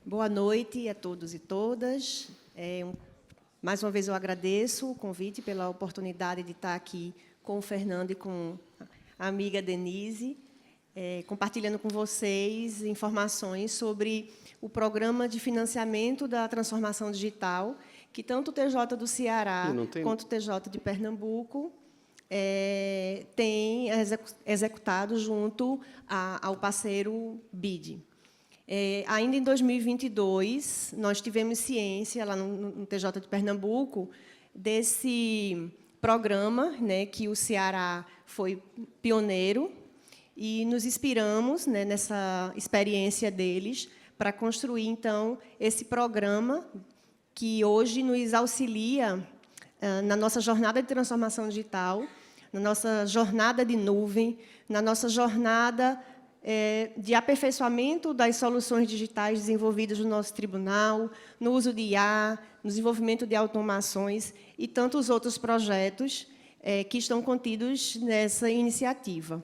Boa noite a todos e todas. Mais uma vez eu agradeço o convite pela oportunidade de estar aqui com o Fernando e com a amiga Denise, compartilhando com vocês informações sobre o programa de financiamento da transformação digital, que tanto o TJ do Ceará quanto o TJ de Pernambuco tem executado junto ao parceiro BID. Ainda em 2022, nós tivemos ciência, lá no TJ de Pernambuco, desse programa, né, que o Ceará foi pioneiro, e nos inspiramos, né, nessa experiência deles para construir, então, esse programa que hoje nos auxilia na nossa jornada de transformação digital, na nossa jornada de nuvem, na nossa jornada de aperfeiçoamento das soluções digitais desenvolvidas no nosso tribunal, no uso de IA, no desenvolvimento de automações e tantos outros projetos que estão contidos nessa iniciativa.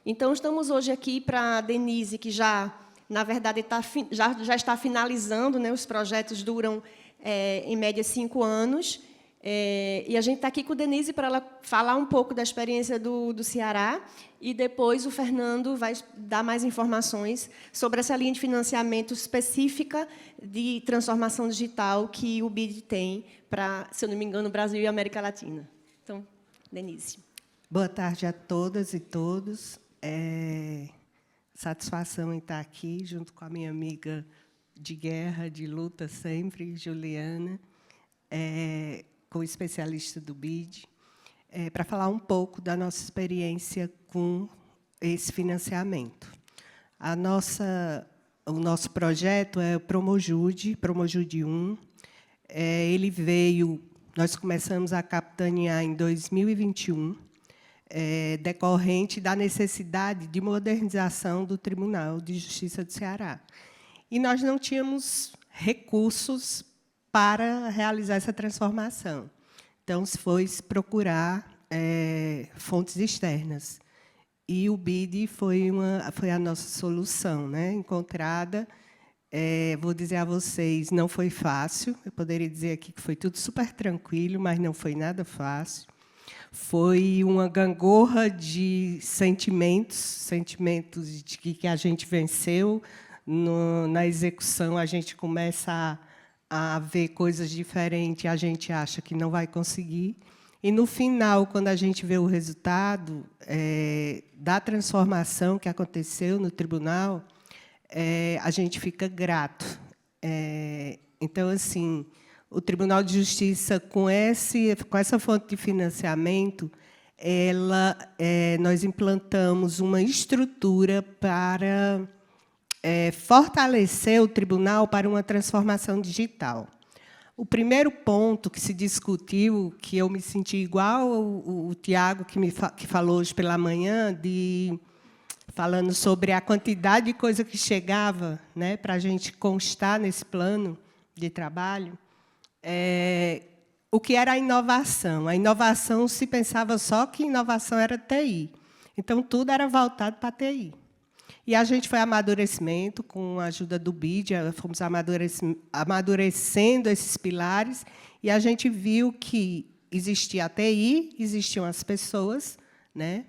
Então, estamos hoje aqui para a Denise, que já, na verdade, já está finalizando, né, os projetos duram, em média, 5 anos, e a gente está aqui com a Denise para ela falar um pouco da experiência do Ceará, e depois o Fernando vai dar mais informações sobre essa linha de financiamento específica de transformação digital que o BID tem para, se eu não me engano, Brasil e América Latina. Então, Denise. Boa tarde a todas e todos. Satisfação em estar aqui, junto com a minha amiga de guerra, de luta sempre, Juliana, com o especialista do BID, para falar um pouco da nossa experiência com esse financiamento. O nosso projeto é o Promojude 1. Ele veio, nós começamos a capitanear em 2021, decorrente da necessidade de modernização do Tribunal de Justiça do Ceará. E nós não tínhamos recursos para realizar essa transformação. Então, se foi procurar fontes externas. E o BID foi a nossa solução, né, encontrada. Vou dizer a vocês, não foi fácil. Eu poderia dizer aqui que foi tudo super tranquilo, mas não foi nada fácil. Foi uma gangorra de sentimentos de que a gente venceu. Na execução, a gente começa a ver coisas diferentes, a gente acha que não vai conseguir. E, no final, quando a gente vê o resultado da transformação que aconteceu no tribunal, a gente fica grato. Então, assim, o Tribunal de Justiça, com essa fonte de financiamento, nós implantamos uma estrutura para fortalecer o tribunal para uma transformação digital. O primeiro ponto que se discutiu, que eu me senti igual o Tiago, que falou hoje pela manhã, falando sobre a quantidade de coisa que chegava, né, para a gente constar nesse plano de trabalho, o que era a inovação. A inovação, se pensava só que inovação era TI. Então, tudo era voltado para a TI. E a gente foi amadurecimento, com a ajuda do BID, fomos amadurecendo esses pilares, e a gente viu que existia a TI, existiam as pessoas, né,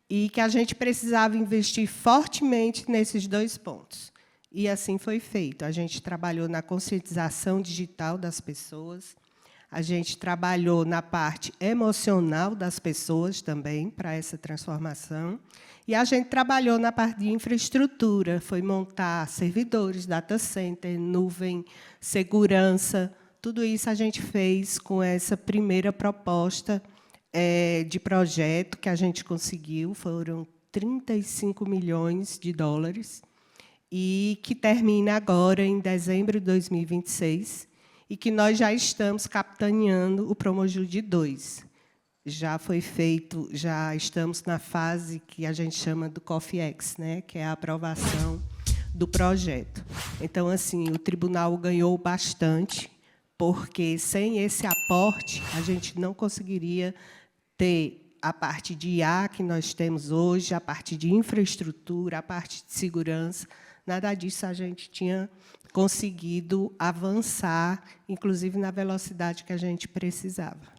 e que a gente precisava investir fortemente nesses 2 pontos. E assim foi feito. A gente trabalhou na conscientização digital das pessoas, a gente trabalhou na parte emocional das pessoas também, para essa transformação, e a gente trabalhou na parte de infraestrutura, foi montar servidores, data center, nuvem, segurança, tudo isso a gente fez com essa primeira proposta de projeto que a gente conseguiu, foram 35 milhões de dólares, e que termina agora em dezembro de 2026, e que nós já estamos capitaneando o Promojude 2. Já foi feito, já estamos na fase que a gente chama do COFIEX, né, que é a aprovação do projeto. Então, assim, o tribunal ganhou bastante, porque sem esse aporte a gente não conseguiria ter a parte de IA que nós temos hoje, a parte de infraestrutura, a parte de segurança. Nada disso a gente tinha conseguido avançar, inclusive na velocidade que a gente precisava.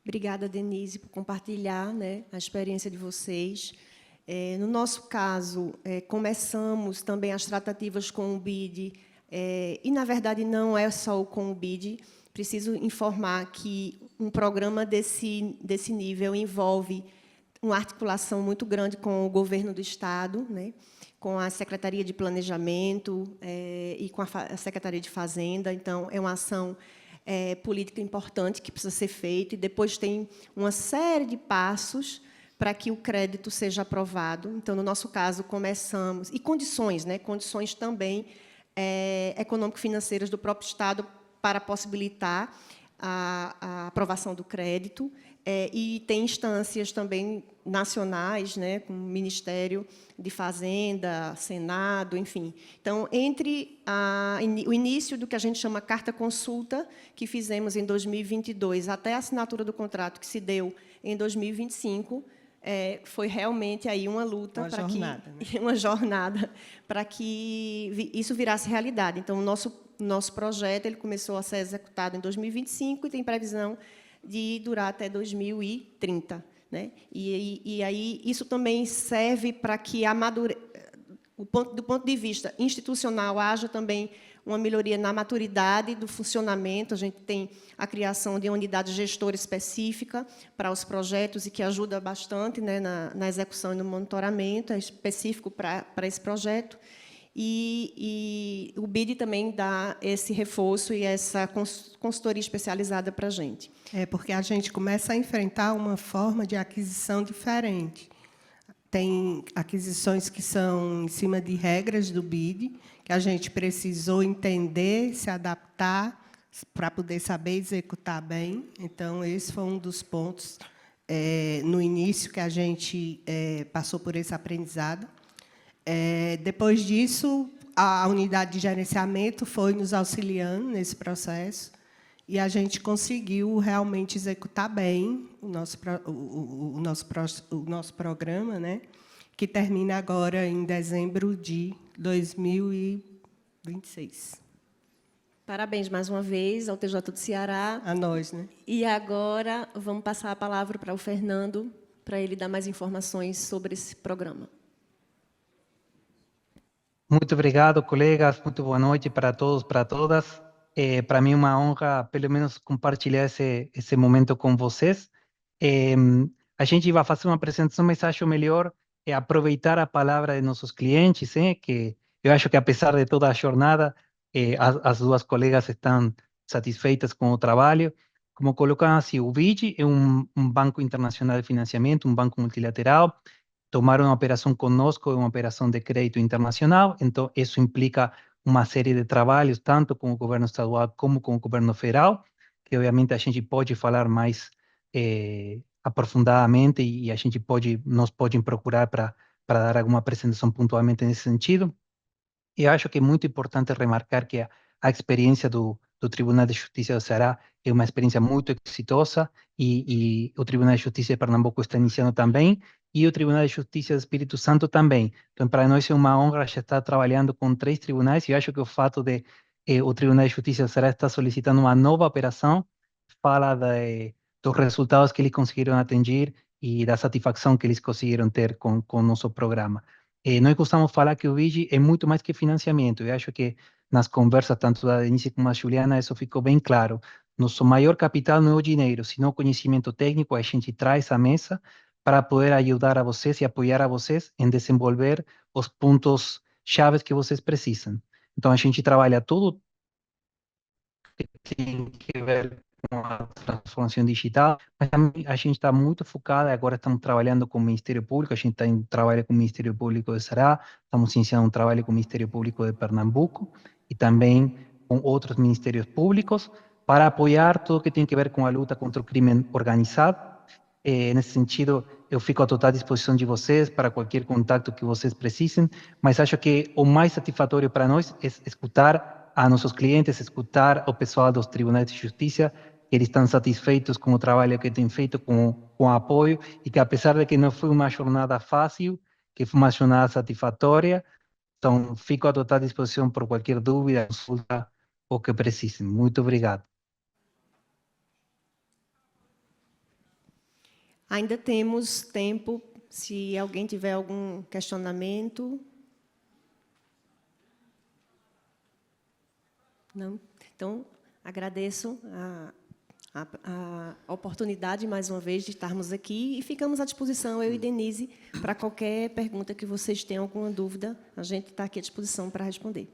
Obrigada, Denise, por compartilhar, né, a experiência de vocês. No nosso caso, começamos também as tratativas com o BID, e, na verdade, não é só com o BID. Preciso informar que um programa desse nível envolve uma articulação muito grande com o governo do Estado, né, com a Secretaria de Planejamento e com a Secretaria de Fazenda. Então, é uma ação política importante que precisa ser feita, e depois tem uma série de passos para que o crédito seja aprovado. Então, no nosso caso, começamos... E condições, né? Condições também econômico-financeiras do próprio Estado para possibilitar a aprovação do crédito. E tem instâncias também nacionais, né, como o Ministério de Fazenda, Senado, enfim. Então, entre o início do que a gente chama carta consulta, que fizemos em 2022, até a assinatura do contrato, que se deu em 2025, foi realmente aí uma luta, uma jornada para que isso virasse realidade. Então, o nosso projeto ele começou a ser executado em 2025 e tem previsão de durar até 2030. Né? E aí isso também serve para que, do ponto de vista institucional, haja também uma melhoria na maturidade do funcionamento. A gente tem a criação de uma unidade gestora específica para os projetos e que ajuda bastante, né, na execução e no monitoramento, específico para esse projeto. E o BID também dá esse reforço e essa consultoria especializada para a gente. Porque a gente começa a enfrentar uma forma de aquisição diferente. Tem aquisições que são em cima de regras do BID, que a gente precisou entender, se adaptar, para poder saber executar bem. Então, esse foi um dos pontos, no início, que a gente passou por esse aprendizado. Depois disso, a unidade de gerenciamento foi nos auxiliando nesse processo, e a gente conseguiu realmente executar bem o nosso programa, né, que termina agora em dezembro de 2026. Parabéns mais uma vez ao TJ do Ceará. A nós, né? E agora vamos passar a palavra para o Fernando, para ele dar mais informações sobre esse programa. Muito obrigado, colegas. Muito boa noite para todos, para todas. Para mim é uma honra, pelo menos, compartilhar esse momento com vocês. A gente vai fazer uma apresentação, mas acho melhor aproveitar a palavra de nossos clientes, que eu acho que, apesar de toda a jornada, as duas colegas estão satisfeitas com o trabalho. Como colocam assim, o BID é um banco internacional de financiamento, um banco multilateral. Tomar uma operação conosco é uma operação de crédito internacional, então isso implica uma série de trabalhos, tanto com o governo estadual como com o governo federal, que obviamente a gente pode falar mais aprofundadamente e a gente nos pode procurar para dar alguma apresentação pontualmente nesse sentido. E acho que é muito importante remarcar que a experiência do Tribunal de Justiça do Ceará é uma experiência muito exitosa e o Tribunal de Justiça de Pernambuco está iniciando também, e o Tribunal de Justiça do Espírito Santo também. Então, para nós é uma honra já estar trabalhando com 3 tribunais, e eu acho que o fato de o Tribunal de Justiça do Ceará estar solicitando uma nova operação fala dos resultados que eles conseguiram atingir e da satisfação que eles conseguiram ter com o nosso programa. Nós gostamos de falar que o BID é muito mais que financiamento. Eu acho que nas conversas, tanto da Denise como da Juliana, isso ficou bem claro. Nosso maior capital não é o dinheiro, sino o conhecimento técnico. A gente traz à mesa para poder ajudar a vocês e apoiar a vocês em desenvolver os pontos chaves que vocês precisam. Então, a gente trabalha tudo que tem que ver com a transformação digital, mas também a gente está muito focada. Agora estamos trabalhando com o Ministério Público, a gente está em trabalho com o Ministério Público de Ceará, estamos iniciando um trabalho com o Ministério Público de Pernambuco e também com outros ministérios públicos para apoiar tudo que tem que ver com a luta contra o crime organizado. Nesse sentido, eu fico à total disposição de vocês para qualquer contato que vocês precisem, mas acho que o mais satisfatório para nós é escutar a nossos clientes, escutar o pessoal dos tribunais de justiça, que eles estão satisfeitos com o trabalho que tem feito, com o apoio, e que apesar de que não foi uma jornada fácil, que foi uma jornada satisfatória. Então, fico à total disposição por qualquer dúvida, consulta ou que precisem. Muito obrigado. Ainda temos tempo, se alguém tiver algum questionamento. Não? Então, agradeço a oportunidade, mais uma vez, de estarmos aqui e ficamos à disposição, eu e Denise, para qualquer pergunta que vocês tenham, alguma dúvida, a gente está aqui à disposição para responder.